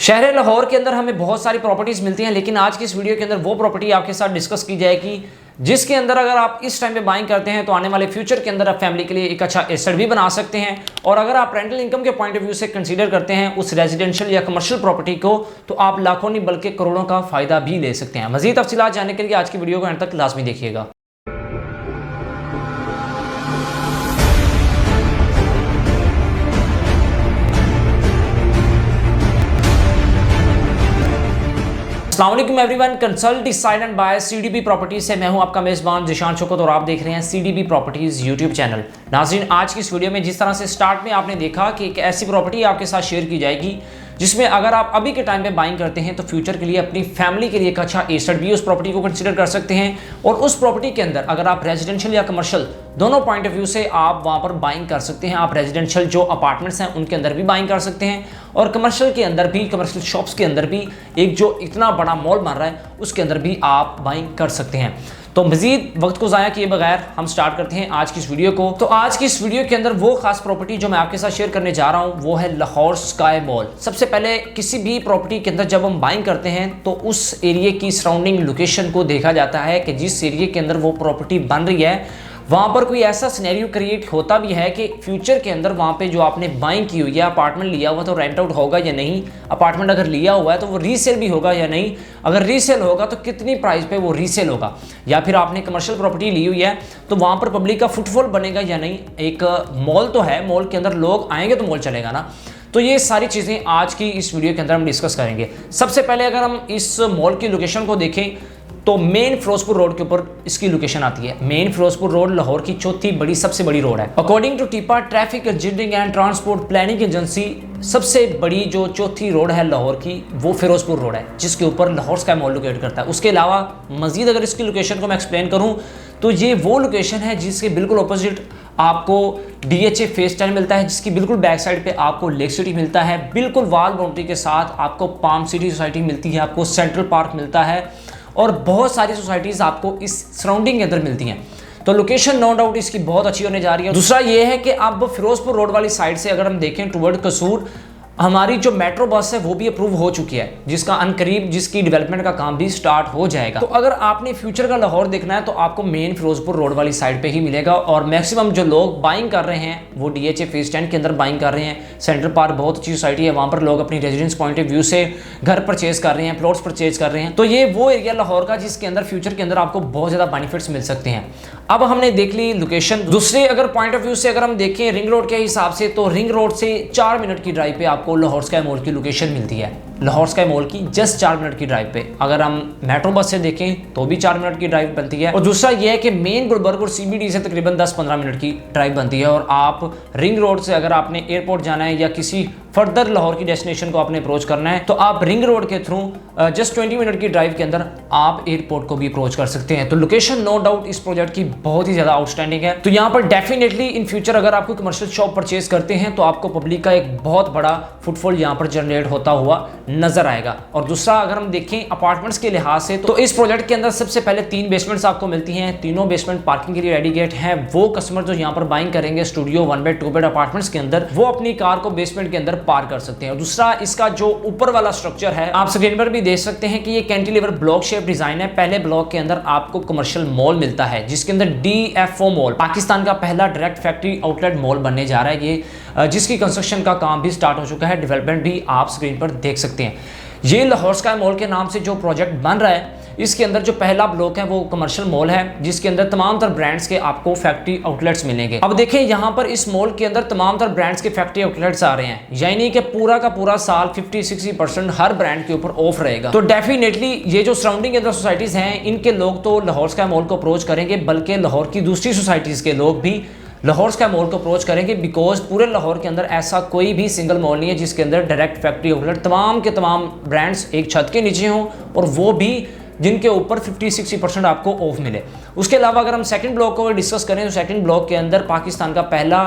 शहर लाहौर के अंदर हमें बहुत सारी प्रॉपर्टीज़ मिलती हैं, लेकिन आज की इस वीडियो के अंदर वो प्रॉपर्टी आपके साथ डिस्कस की जाएगी जिसके अंदर अगर आप इस टाइम पे बाइंग करते हैं तो आने वाले फ्यूचर के अंदर आप फैमिली के लिए एक अच्छा एसेट भी बना सकते हैं। और अगर आप रेंटल इनकम के पॉइंट ऑफ व्यू से कंसीडर करते हैं उस रेजिडेंशियल या कमर्शियल प्रॉपर्टी को, तो आप लाखों नहीं बल्कि करोड़ों का फायदा भी ले सकते हैं। मजीद तफसीलात जानने के लिए आज की वीडियो को अंत तक लाजमी देखिएगा। अस्सलाम वालेकुम everyone, consult decide and buy CDB properties से मैं हूं आपका मेजबान जिशान शौकत और आप देख रहे हैं सीडीबी प्रॉपर्टीज यूट्यूब चैनल। नाज़रीन, आज की इस वीडियो में जिस तरह से स्टार्ट में आपने देखा कि एक ऐसी प्रॉपर्टी आपके साथ शेयर की जाएगी जिसमें अगर आप अभी के टाइम पे बाइंग करते हैं तो फ्यूचर के लिए अपनी फैमिली के लिए एक अच्छा एसेट भी उस प्रॉपर्टी को कंसीडर कर सकते हैं। और उस प्रॉपर्टी के अंदर अगर आप रेजिडेंशियल या कमर्शियल दोनों पॉइंट ऑफ व्यू से आप वहां पर बाइंग कर सकते हैं। आप रेजिडेंशियल जो अपार्टमेंट्स हैं उनके अंदर भी बाइंग कर सकते हैं और कमर्शियल के अंदर भी, कमर्शियल शॉप्स के अंदर भी एक जो इतना बड़ा मॉल बन रहा है उसके अंदर भी आप बाइंग कर सकते हैं। तो मजीद वक्त को ज़ाया किए बगैर हम स्टार्ट करते हैं आज की इस वीडियो को। तो आज की इस वीडियो के अंदर वो खास प्रॉपर्टी जो मैं आपके साथ शेयर करने जा रहा हूँ वो है लाहौर स्काई मॉल। सबसे पहले किसी भी प्रॉपर्टी के अंदर जब हम बाइंग करते हैं तो उस एरिया की सराउंडिंग लोकेशन को देखा जाता है कि जिस एरिया के अंदर वो प्रॉपर्टी बन रही है वहाँ पर कोई ऐसा सिनेरियो क्रिएट होता भी है कि फ्यूचर के अंदर वहाँ पे जो आपने बाइंग की हुई है अपार्टमेंट लिया हुआ तो रेंट आउट होगा या नहीं, अपार्टमेंट अगर लिया हुआ है तो वो रीसेल भी होगा या नहीं, अगर रीसेल होगा तो कितनी प्राइस पे वो रीसेल होगा, या फिर आपने कमर्शियल प्रॉपर्टी ली हुई है तो वहाँ पर पब्लिक का फुटफॉल बनेगा या नहीं। एक मॉल तो है, मॉल के अंदर लोग आएंगे तो मॉल चलेगा ना। तो ये सारी चीज़ें आज की इस वीडियो के अंदर हम डिस्कस करेंगे। सबसे पहले अगर हम इस मॉल की लोकेशन को देखें तो मेन फिरोजपुर रोड के ऊपर इसकी लोकेशन आती है। मेन फिरोजपुर रोड लाहौर की चौथी बड़ी सबसे बड़ी रोड है। According to TEPA traffic engineering and transport planning agency सबसे बड़ी जो चौथी रोड है लाहौर की वो फिरोजपुर रोड है जिसके ऊपर लाहौर स्काई मॉल लोकेट करता है। उसके अलावा मजीद अगर इसकी लोकेशन को मैं एक्सप्लेन करूँ तो ये वो लोकेशन है जिसके बिल्कुल अपोजिट आपको DHA फेज 10 मिलता है, जिसकी बिल्कुल बैक साइड पे आपको लेक सिटी मिलता है, बिल्कुल वॉल बाउंड्री के साथ आपको पाम सिटी सोसाइटी मिलती है, आपको सेंट्रल पार्क मिलता है और बहुत सारी सोसाइटीज़ आपको इस सराउंडिंग के अंदर मिलती हैं। तो लोकेशन नो डाउट इसकी बहुत अच्छी होने जा रही है। दूसरा ये है कि अब फिरोजपुर रोड वाली साइड से अगर हम देखें टुवर्ड कसूर, हमारी जो मेट्रो बस है वो भी अप्रूव हो चुकी है जिसका अनकरीब जिसकी डेवलपमेंट का काम भी स्टार्ट हो जाएगा। तो अगर आपने फ्यूचर का लाहौर देखना है तो आपको मेन फिरोजपुर रोड वाली साइड पे ही मिलेगा। और मैक्सिमम जो लोग बाइंग कर रहे हैं वो DHA फेज 10 के अंदर बाइंग कर रहे हैं। सेंट्रल पार्क बहुत अच्छी सोसाइटी है, वहाँ पर लोग अपनी रेजिडेंस पॉइंट ऑफ व्यू से घर परचेज कर रहे हैं, प्लॉट्स परचेज कर रहे हैं। तो ये वो एरिया लाहौर का जिसके अंदर फ्यूचर के अंदर आपको बहुत ज़्यादा बेनिफिट्स मिल सकते हैं। अब हमने देख ली लोकेशन। दूसरे अगर पॉइंट ऑफ व्यू से अगर हम देखें रिंग रोड के हिसाब से तो रिंग रोड से 4 मिनट की ड्राइव पे आपको लाहौर स्काई मॉल की लोकेशन मिलती है। लाहौर स्काई मॉल की जस्ट 4 मिनट की ड्राइव पे। अगर हम मेट्रो बस से देखें तो भी 4 मिनट की ड्राइव बनती है। और दूसरा यह है कि मेन गुलबर्ग और CBD से तकरीबन 10-15 मिनट की ड्राइव बनती है। और आप रिंग रोड से अगर आपने एयरपोर्ट जाना है या किसी फर्दर लाहौर की डेस्टिनेशन को आपने अप्रोच करना है तो आप रिंग रोड के थ्रू जस्ट 20 मिनट की ड्राइव के अंदर आप एयरपोर्ट को भी अप्रोच कर सकते हैं। तो लोकेशन नो डाउट इस प्रोजेक्ट की बहुत ही ज्यादा आउटस्टैंडिंग है। तो यहाँ पर डेफिनेटली इन फ्यूचर अगर आपको कमर्शियल शॉप परचेज करते हैं तो आपको पब्लिक का एक बहुत बड़ा फुटफॉल यहाँ पर जनरेट होता हुआ नजर आएगा। और दूसरा अगर हम देखें अपार्टमेंट्स के लिहाज से तो इस प्रोजेक्ट के अंदर सबसे पहले 3 बेसमेंट्स आपको मिलती हैं। तीनों बेसमेंट पार्किंग के लिए रेडी गेट है। वो कस्टमर जो यहाँ पर बाइंग करेंगे स्टूडियो 1 बेड 2 बेड अपार्टमेंट्स के अंदर वो अपनी कार को बेसमेंट के अंदर पार्क कर सकते हैं। दूसरा इसका जो ऊपर वाला स्ट्रक्चर है आप स्क्रीन पर भी देख सकते हैं कि ये कैंटिलीवर ब्लॉक शेप डिजाइन है। पहले ब्लॉक के अंदर आपको कमर्शियल मॉल मिलता है जिसके अंदर DFO मॉल पाकिस्तान का पहला डायरेक्ट फैक्ट्री आउटलेट मॉल बनने जा रहा है ये, जिसकी कंस्ट्रक्शन का काम भी स्टार्ट हो चुका है, डेवलपमेंट भी आप स्क्रीन पर देख सकते हैं। ये लाहौर स्काई मॉल के नाम से जो प्रोजेक्ट बन रहा है इसके अंदर जो पहला ब्लॉक है वो कमर्शियल मॉल है जिसके अंदर तमाम तर ब्रांड्स के आपको फैक्ट्री आउटलेट्स मिलेंगे। अब देखिए यहाँ पर इस मॉल के अंदर तमाम तर ब्रांड्स के फैक्ट्री आउटलेट्स आ रहे हैं, यानी कि पूरा का पूरा साल 50-60% हर ब्रांड के ऊपर ऑफ रहेगा। तो डेफिनेटली ये जो सराउंडिंग के अंदर सोसाइटीज हैं इनके लोग तो लाहौर स्काई मॉल को अप्रोच करेंगे, बल्कि लाहौर की दूसरी सोसाइटीज के लोग भी लाहौर स्काई मॉल को अप्रोच करेंगे। बिकॉज पूरे लाहौर के अंदर ऐसा कोई भी सिंगल मॉल नहीं है जिसके अंदर डायरेक्ट फैक्ट्री आउटलेट तमाम के तमाम ब्रांड्स एक छत के नीचे हों और वो भी जिनके ऊपर 50-60% आपको ऑफ मिले। उसके अलावा अगर हम सेकंड ब्लॉक को डिस्कस करें तो सेकंड ब्लॉक के अंदर पाकिस्तान का पहला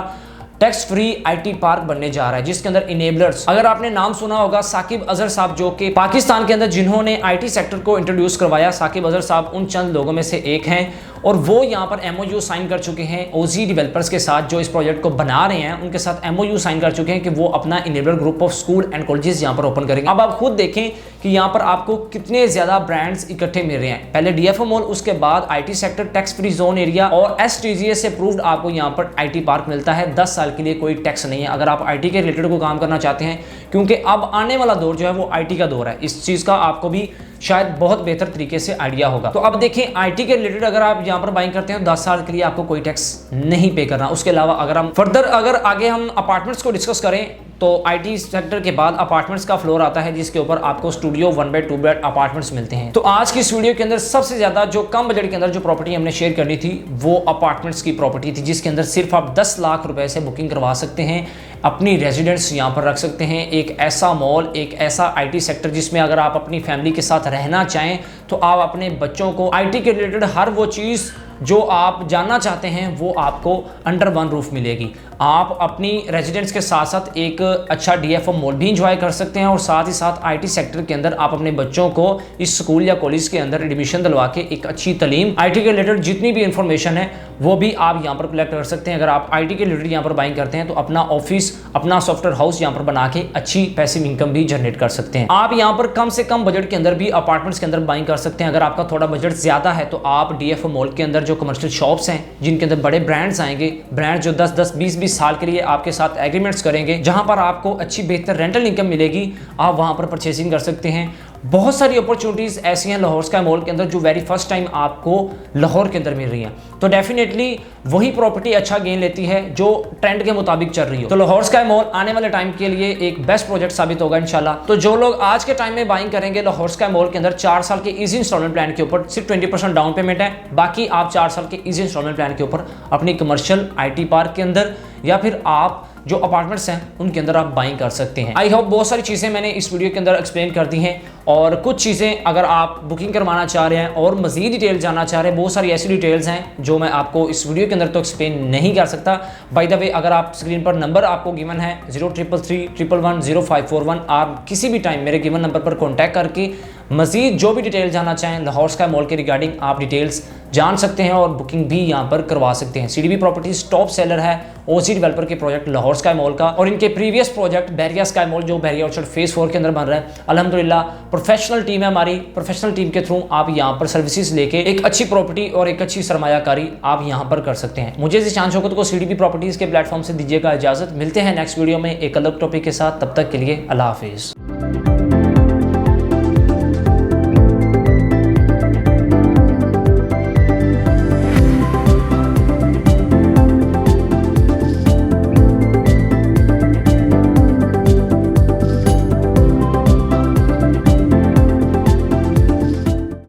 टैक्स फ्री IT पार्क बनने जा रहा है जिसके अंदर इनेबलर्स, अगर आपने नाम सुना होगा साकिब अजहर साहब जो कि पाकिस्तान के अंदर जिन्होंने IT सेक्टर को इंट्रोड्यूस करवाया, साकिब अजहर साहब उन चंद लोगों में से एक हैं। और वो यहाँ पर MOU साइन कर चुके हैं OZ डेवलपर्स के साथ, जो इस प्रोजेक्ट को बना रहे हैं उनके साथ MOU साइन कर चुके हैं कि वो अपना enabler group of school and colleges यहाँ पर ओपन करेंगे। अब आप खुद देखें कि यहाँ पर आपको कितने ज्यादा ब्रांड्स इकट्ठे मिल रहे हैं। पहले DFO मॉल, उसके बाद IT sector, tax free zone area और STGS से अप्रूव्ड आपको यहाँ पर IT पार्क मिलता है। 10 साल के लिए कोई टैक्स नहीं है अगर आप IT के रिलेटेड को काम करना चाहते हैं, क्योंकि अब आने वाला दौर जो है वो IT का दौर है। इस चीज का आपको भी शायद बहुत बेहतर तरीके से आइडिया होगा। तो अब देखें IT के रिलेटेड अगर आप यहाँ पर बाइंग करते हैं 10 साल के लिए आपको कोई टैक्स नहीं पे करना। उसके अलावा अगर हम फर्दर आगे हम अपार्टमेंट्स को डिस्कस करें तो IT सेक्टर के बाद अपार्टमेंट्स का फ्लोर आता है, जिसके ऊपर आपको स्टूडियो 1 बेड 2 बेड अपार्टमेंट्स मिलते हैं। तो आज की इस वीडियो के अंदर सबसे ज्यादा जो कम बजट के अंदर जो प्रॉपर्टी हमने शेयर करनी थी वो अपार्टमेंट्स की प्रॉपर्टी थी, जिसके अंदर सिर्फ आप 10 लाख रुपए से बुकिंग करवा सकते हैं, अपनी रेजिडेंस यहाँ पर रख सकते हैं। एक ऐसा मॉल, एक ऐसा IT सेक्टर जिसमें अगर आप अपनी फैमिली के साथ रहना चाहें तो आप अपने बच्चों को IT के रिलेटेड हर वो चीज़ जो आप जानना चाहते हैं वो आपको अंडर वन रूफ मिलेगी। आप अपनी रेजिडेंस के साथ साथ एक अच्छा DFO मॉल भी इंजॉय कर सकते हैं और साथ ही साथ IT सेक्टर के अंदर आप अपने बच्चों को इस स्कूल या कॉलेज के अंदर एडमिशन दिलवा के एक अच्छी तालीम, IT के रिलेटेड जितनी भी इंफॉर्मेशन है वो भी आप यहाँ पर कलेक्ट कर सकते हैं। अगर आप IT के रिलेटेड यहाँ पर बाइंग करते हैं तो अपना ऑफिस, अपना सॉफ्टवेयर हाउस यहाँ पर बना के अच्छी पैसिव इनकम भी जनरेट कर सकते हैं। आप यहाँ पर कम से कम बजट के अंदर भी अपार्टमेंट्स के अंदर बाइंग कर सकते हैं। अगर आपका थोड़ा बजट ज्यादा है तो आप DFO मॉल के अंदर जो कमर्शियल शॉप्स हैं जिनके अंदर बड़े ब्रांड्स आएंगे, ब्रांड जो 10-10, 20-20 साल के लिए आपके साथ एग्रीमेंट्स करेंगे, जहां पर आपको अच्छी बेहतर रेंटल इनकम मिलेगी, आप वहां पर परचेसिंग कर सकते हैं। बहुत सारी अपॉर्चुनिटीज ऐसी हैं लाहौर स्काई मॉल के अंदर जो वेरी फर्स्ट टाइम आपको लाहौर के अंदर मिल रही हैं। तो डेफिनेटली वही प्रॉपर्टी अच्छा गेन लेती है जो ट्रेंड के मुताबिक चल रही हो। तो लाहौर स्काई मॉल आने वाले टाइम के लिए एक बेस्ट प्रोजेक्ट साबित होगा इंशाल्लाह। तो जो लोग आज के टाइम में बाइंग करेंगे लाहौर स्काई मॉल के अंदर 4 साल के इजी इंस्टॉलमेंट प्लान के ऊपर, सिर्फ 20% डाउन पेमेंट है, बाकी आप 4 साल के इजी इंस्टॉलमेंट प्लान के ऊपर अपनी कमर्शियल IT पार्क के अंदर या फिर आप जो अपार्टमेंट्स हैं उनके अंदर आप बाइंग कर सकते हैं। आई होप बहुत सारी चीज़ें मैंने इस वीडियो के अंदर एक्सप्लेन कर दी हैं, और कुछ चीज़ें अगर आप बुकिंग करवाना चाह रहे हैं और मज़ीद डिटेल जानना चाह रहे हैं, बहुत सारी ऐसी डिटेल्स हैं जो मैं आपको इस वीडियो के अंदर तो एक्सप्लेन नहीं कर सकता। बाय द वे, अगर आप स्क्रीन पर नंबर आपको गिवन है 0333110541, आप किसी भी टाइम मेरे गिवन नंबर पर कॉन्टैक्ट करके मज़ीद जो भी डिटेल जानना चाहें लाहौर स्काई मॉल के रिगार्डिंग आप डिटेल्स जान सकते हैं और बुकिंग भी यहाँ पर करवा सकते हैं। CDB प्रॉपर्टीज टॉप सेलर है OZ डेवलपर के प्रोजेक्ट लाहौर स्काई मॉल का, और इनके प्रीवियस प्रोजेक्ट बहरिया स्काई मॉल जो बहरिया ऑर्चर्ड फेज 4 के अंदर बन रहा है। अल्हम्दुलिल्लाह प्रोफेशनल टीम है हमारी, प्रोफेशनल टीम के थ्रू आप यहाँ पर सर्विसेज लेके एक अच्छी प्रॉपर्टी और एक अच्छी सरमायाकारी आप यहाँ पर कर सकते हैं। मुझे ज़ीशान शौकत को CDB प्रॉपर्टीज के प्लेटफॉर्म से दीजिएगा इजाजत। मिलते हैं नेक्स्ट वीडियो में एक अलग टॉपिक के साथ, तब तक के लिए अल्लाह हाफिज़।